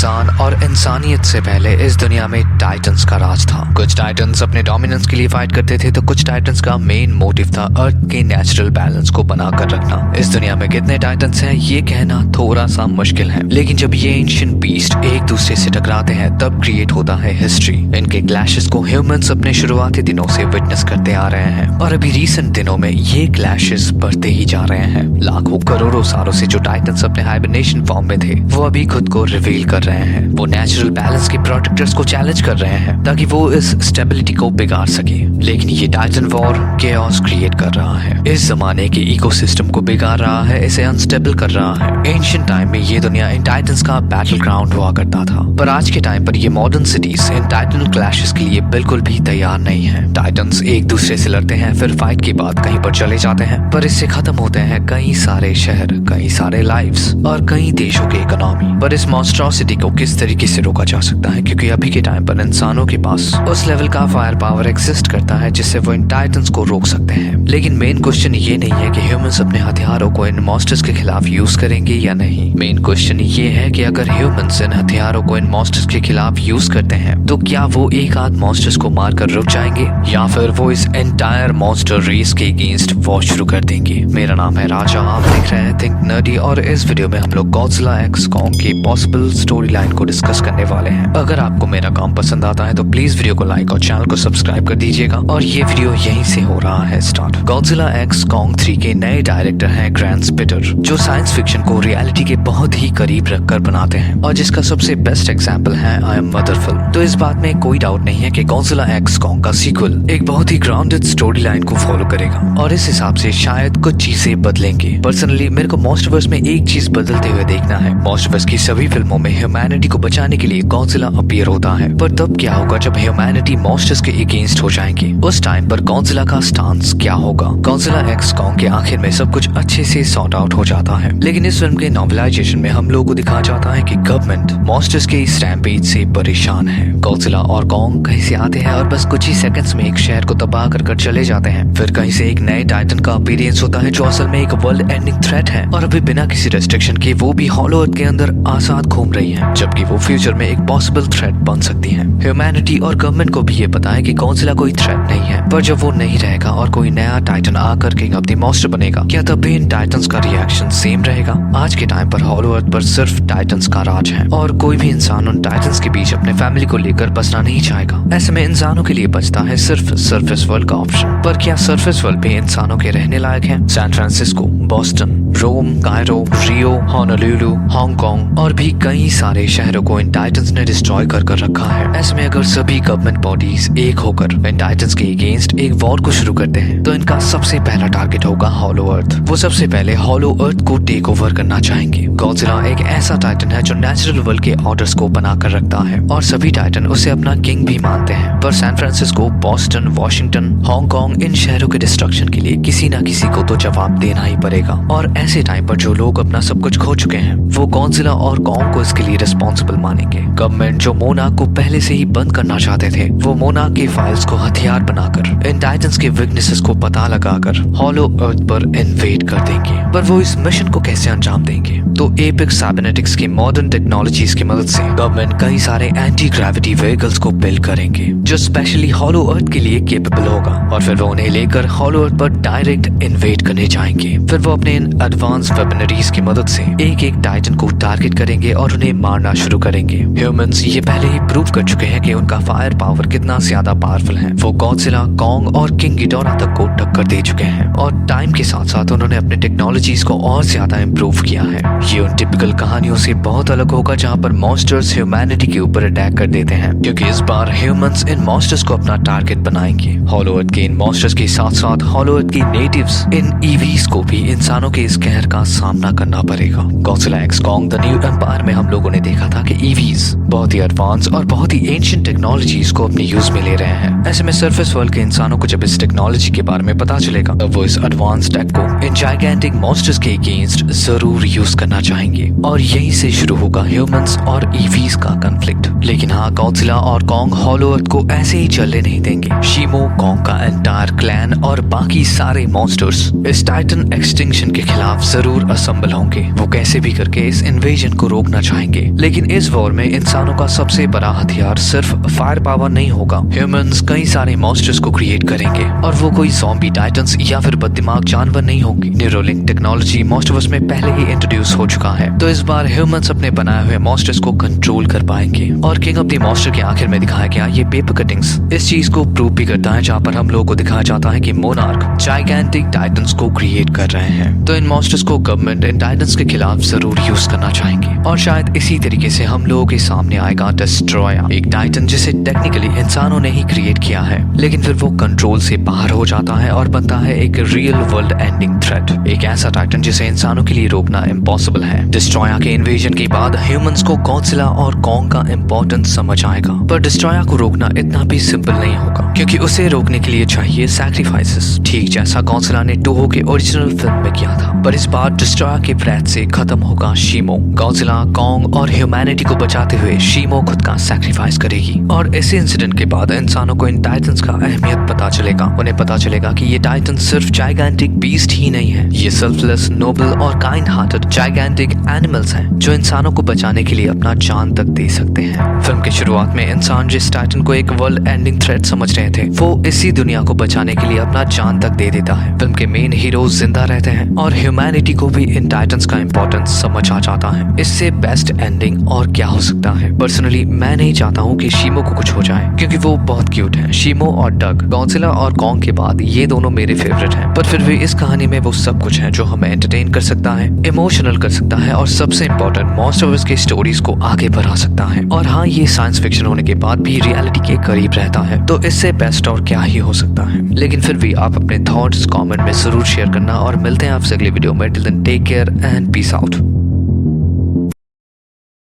इंसान और इंसानियत से पहले इस दुनिया में टाइटन्स का राज था। कुछ टाइटन्स अपने डोमिनेंस के लिए फाइट करते थे तो कुछ टाइटन्स का मेन मोटिव था अर्थ के नेचुरल बैलेंस को बनाकर रखना। इस दुनिया में कितने टाइटन्स हैं ये कहना थोड़ा सा मुश्किल है, लेकिन जब ये एंशिएंट बीस्ट एक दूसरे से टकराते हैं तब क्रिएट होता है हिस्ट्री। इनके क्लैशेस को ह्यूमंस अपने शुरुआती दिनों से विटनेस करते आ रहे हैं और अभी रिसेंट दिनों में ये क्लैशेस बढ़ते ही जा रहे हैं। लाखों करोड़ों सालों से जो टाइटन्स अपने हाइबरनेशन फॉर्म में थे वो अभी खुद को रिवील कर रहे हैं। वो नेचुरल बैलेंस के प्रोटेक्टर्स को चैलेंज कर रहे हैं ताकि वो इस स्टेबिलिटी को बिगाड़ सके। लेकिन ये टाइटन वॉर केओस क्रिएट कर रहा है, इस जमाने के इकोसिस्टम को बिगाड़ रहा है, इसे अनस्टेबल कर रहा है। एंशिएंट टाइम में ये दुनिया इन टाइटन्स का बैटल ग्राउंड हुआ करता था, पर आज के टाइम पर ये modern cities in Titan clashes के लिए बिल्कुल भी तैयार नहीं है। टाइटन्स एक दूसरे से लड़ते हैं, फिर फाइट के बाद कहीं पर चले जाते हैं, पर इससे खत्म होते हैं कई सारे शहर, कई सारे लाइव्स और कई देशों की इकोनॉमी। पर इस मॉन्स्ट्रोसिटी को किस तरीके से रोका जा सकता है, क्योंकि अभी के टाइम पर इंसानों के पास उस लेवल का फायर पावर एग्जिस्ट करता है जिससे वो इन टाइटन्स को रोक सकते हैं। लेकिन मेन क्वेश्चन ये नहीं है कि ह्यूमंस अपने हथियारों को इन मॉन्स्टर्स के खिलाफ यूज करेंगे या नहीं। मेन क्वेश्चन ये है कि अगर ह्यूमंस इन हथियारों को इन मॉन्स्टर्स के खिलाफ यूज करते हैं तो क्या वो एक आध मॉन्स्टर्स को मारकर रुक जाएंगे या फिर वो इस एंटायर मॉन्स्टर रेस के अगेंस्ट वॉर शुरू कर देंगे। मेरा नाम है राजा, आप देख रहे हैं थिंक नर्डी और इस वीडियो में हम लोग गॉडजिला एक्स कॉन्ग की पॉसिबल स्टोरी लाइन को डिस्कस करने वाले हैं। अगर आपको मेरा काम पसंद आता है तो प्लीज वीडियो को लाइक और चैनल को सब्सक्राइब कर दीजिएगा और ये वीडियो यहीं से हो रहा है स्टार्ट। गॉडजिला एक्स कॉन्ग 3 के नए डायरेक्टर हैं ग्रैंट स्पिटर, जो साइंस फिक्शन को रियलिटी के बहुत ही करीब रखकर बनाते हैं और जिसका सबसे बेस्ट एग्जांपल है आई एम मदर फिल्म। तो इस बात में कोई डाउट नहीं है कि गॉडजिला एक्स कॉन्ग का सीक्वल एक बहुत ही ग्राउंडेड स्टोरी लाइन को फॉलो करेगा और इस हिसाब से शायद कुछ चीजें बदलेंगे। पर्सनली मेरे को मॉन्स्टरवर्स में एक चीज बदलते हुए देखना है। मॉन्स्टरवर्स की सभी फिल्मों में ह्यूमैनिटी को बचाने के लिए गॉडजिला अपीयर होता है, पर तब क्या होगा जब ह्यूमैनिटी मॉन्स्टर्स के अगेंस्ट हो जाएंगे? उस टाइम पर गॉडजिला का स्टांस क्या होगा? गॉडजिला एक्स कॉन्ग के आखिर में सब कुछ अच्छे से सॉर्ट आउट हो जाता है, लेकिन इस फिल्म के नॉवेलाइजेशन में हम लोगों को दिखाया जाता है कि गवर्नमेंट मॉन्स्टर्स के इस रैम्पेज से परेशान है। गॉडजिला और कॉन्ग कहीं से आते हैं और बस कुछ ही सेकंड्स में एक शहर को तबाह कर चले जाते हैं। फिर कहीं से एक नए टाइटन का अपीयरेंस होता है जो असल में एक वर्ल्ड एंडिंग थ्रेट है और अभी बिना किसी रेस्ट्रिक्शन के वो भी हॉलो अर्थ के अंदर आजाद घूम रही है, जबकि वो फ्यूचर में एक पॉसिबल थ्रेट बन सकती है। ह्यूमैनिटी और गवर्नमेंट को भी ये पता है कि गॉडजिला कोई थ्रेट नहीं है, पर जब वो नहीं रहेगा और कोई नया टाइटन आकर किंग ऑफ द मॉन्स्टर बनेगा, क्या तब भी इन टाइटन्स का रिएक्शन सेम रहेगा? आज के टाइम पर हॉलो अर्थ पर सिर्फ टाइटन्स का राज है और कोई भी इंसान उन टाइटन्स के बीच अपने फैमिली को लेकर बसना नहीं चाहेगा। ऐसे में इंसानों के लिए बचता है सिर्फ सरफेस वर्ल्ड का ऑप्शन। पर क्या सरफेस वर्ल्ड भी इंसानों के रहने लायक है? सैन फ्रांसिस्को, बॉस्टन, रोम, कायरो, रियो, होनोलुलु, हांगकांग और भी कई सारे शहरों को इन टाइटन्स ने डिस्ट्रॉय कर रखा है। ऐसे में अगर सभी गवर्नमेंट बॉडीज एक होकर इन टाइटन्स के अगेंस्ट एक वॉर को शुरू करते हैं तो इनका सबसे पहला टारगेट होगा हॉलो अर्थ। वो सबसे पहले हॉलो अर्थ को टेक ओवर करना चाहेंगे। गॉडजिला एक ऐसा टाइटन है जो नेचुरल वर्ल्ड के ऑर्डर्स को बनाकर रखता है और सभी टाइटन उसे अपना किंग भी मानते हैं। पर San Francisco, Boston, Washington, Hong Kong इन शहरों के डिस्ट्रक्शन के लिए किसी न किसी को तो जवाब देना ही पड़ेगा और ऐसे टाइम पर जो लोग अपना सब कुछ खो चुके हैं वो गॉडजिला और कॉन्ग को इसके लिए रिस्पॉन्सिबल मानेंगे। गवर्नमेंट जो मोनार्क को पहले से ही बंद करना चाहते थे वो मोनार्क के फाइल्स को हथियार बनाकर इन टाइटन्स के वीकनेसेस को पता लगाकर हॉलो अर्थ पर इन्वेड कर देंगे। पर वो इस मिशन को कैसे अंजाम देंगे? तो एपिक्स साइबरनेटिक्स की मॉडर्न टेक्नोलॉजीज की मदद से गवर्नमेंट कई सारे एंटी ग्रेविटी व्हीकल्स को बिल्ड करेंगे जो स्पेशली हॉलो अर्थ के लिए केपेबल होगा और फिर वो उन्हें लेकर हॉलो अर्थ पर डायरेक्ट इन्वेड करने जाएंगे। फिर वो अपने इन एडवांस वेपनरीज की मदद से एक एक टाइटन को टारगेट करेंगे और उन्हें मारना शुरू करेंगे। ह्यूमंस ये पहले ही प्रूव कर चुके हैं कि उनका फायर पावर कितना ज्यादा पावरफुल है। वो गॉडजिला, कॉन्ग और किंग गिडोरा तक को टक्कर दे चुके हैं और टाइम के साथ साथ उन्होंने अपने टेक्नोलॉजीज को और ज्यादा इम्प्रूव किया है। ये उन टिपिकल कहानियों से बहुत अलग होगा जहाँ पर मॉन्स्टर्स ह्यूमैनिटी के ऊपर अटैक कर देते हैं, क्योंकि इस बार ह्यूमंस इन मॉन्स्टर्स को अपना टारगेट बनाएंगे। हॉलो अर्थ के इन मॉन्स्टर्स के साथ साथ हॉलो अर्थ की नेटिव्स इन ईवीज को भी इंसानों के इस कहर का सामना करना पड़ेगा। Godzilla x Kong the new empire में हम लोगों ने देखा था कि ईवीज बहुत ही एडवांस और बहुत ही एंशिएंट टेक्नोलॉजीज को अपने यूज में ले रहे हैं। ऐसे में सरफेस वर्ल्ड के इंसानों को जब इस टेक्नोलॉजी के बारे में पता चलेगा तब वो इस एडवांस टेक को इन जाइगेंटिक मॉन्स्टर्स के अगेंस्ट जरूर यूज करना चाहेंगे और यहीं से शुरू होगा ह्यूमंस और ईवीज का कॉन्फ्लिक्ट। लेकिन हाँ, गॉडजिला और कॉन्ग हॉलो अर्थ को ऐसे ही चलने नहीं देंगे। शीमो, कॉन्ग का एंटायर क्लैन और बाकी सारे मॉन्स्टर्स इस टाइटन एक्सटिंक्शन के खिलाफ जरूर असम्बल होंगे। वो कैसे भी करके इस इन्वेजन को रोकना चाहेंगे लेकिन इस वॉर में इंसानों का सबसे बड़ा हथियार सिर्फ फायर पावर नहीं होगा। ह्यूमंस कई सारे मॉन्स्टर्स को क्रिएट करेंगे और वो कोई ज़ॉम्बी टाइटन्स या फिर बददिमाग जानवर नहीं होंगे। Neuralink technology most of us में पहले ही इंट्रोड्यूस हो चुका है, तो इस बार ह्यूमंस अपने बनाए हुए मॉन्स्टर्स को कंट्रोल कर पाएंगे। और किंग ऑफ द मॉन्स्टर के आखिर में दिखाया गया ये पेपर कटिंग्स इस चीज को प्रूव भी करता है, जहाँ पर हम लोगों को दिखाया जाता है कि मोनार्क जाइगेंटिक टाइटन्स को क्रिएट कर रहे हैं। तो इन मॉन्स्टर्स को गवर्नमेंट इन टाइटन्स के खिलाफ जरूर यूज करना चाहेंगे। और शायद इसी तरीके से हम लोगों के सामने आएगा डिस्ट्रॉयर, एक टाइटन जिसे टेक्निकली इंसानों ने ही क्रिएट किया है, लेकिन फिर वो कंट्रोल से बाहर हो जाता है और बनता है एक रियल वर्ल्ड एंडिंग थ्रेट, एक ऐसा टाइटन जिसे इंसानों के लिए रोकना इम्पॉसिबल है। डिस्ट्रॉयर के इन्वेजन के बाद ह्यूमंस को गॉडजिला और कॉन्ग का इम्पोर्टेंस समझ आएगा, पर डिस्ट्रॉयर को रोकना इतना भी सिंपल नहीं होगा, क्योंकि उसे रोकने के लिए चाहिए सैक्रिफाइसेस, ठीक जैसा गॉडजिला ने टोहो के ओरिजिनल फिल्म में किया था। पर इस बार डिस्ट्रॉयर के ब्रेथ से खत्म होगा शीमो। गॉडजिला, कॉन्ग और ह्यूमैनिटी को बचाते हुए शीमो खुद का सैक्रिफाइस करेगी। और इस इंसिडेंट के बाद इंसानों को इन टाइटन्स का अहमियत पता चलेगा। उन्हें पता चलेगा कि ये टाइटन सिर्फ जाइगेंटिक बीस्ट ही नहीं है, ये सेल्फलेस, नोबल और काइंड हार्टेड जाइगेंटिक एनिमल्स हैं जो इंसानों को बचाने के लिए अपना जान तक दे सकते हैं। फिल्म की शुरुआत में इंसान जिस टाइटन को एक वर्ल्ड एंडिंग थ्रेट समझ रहे थे, वो इसी दुनिया को बचाने के लिए अपना जान तक दे देता है। फिल्म के मेन हीरो जिंदा रहते हैं और ह्यूमैनिटी को भी इन टाइटन्स का इंपॉर्टेंस समझ आ जाता है। इससे बेस्ट एंडिंग और क्या हो सकता है। पर्सनली मैं नहीं चाहता हूँ कि शीमो को कुछ हो जाए, क्योंकि वो बहुत क्यूट है। शीमो और डग, गॉडजिला और कॉन्ग के बाद ये दोनों मेरे फेवरेट हैं, पर फिर भी इस कहानी में वो सब कुछ है जो हमें एंटरटेन कर सकता है, इमोशनल कर सकता है और सबसे इम्पोर्टेंट मोस्ट ऑफ इसके स्टोरीज को आगे बढ़ा सकता है। और हाँ, ये साइंस फिक्शन होने के बाद भी रियलिटी के करीब रहता है, तो इससे बेस्ट और क्या ही हो सकता है। लेकिन फिर भी आप अपने थॉट्स कमेंट में जरूर शेयर करना और मिलते हैं आपसे अगली वीडियो में। Till then take care and peace out.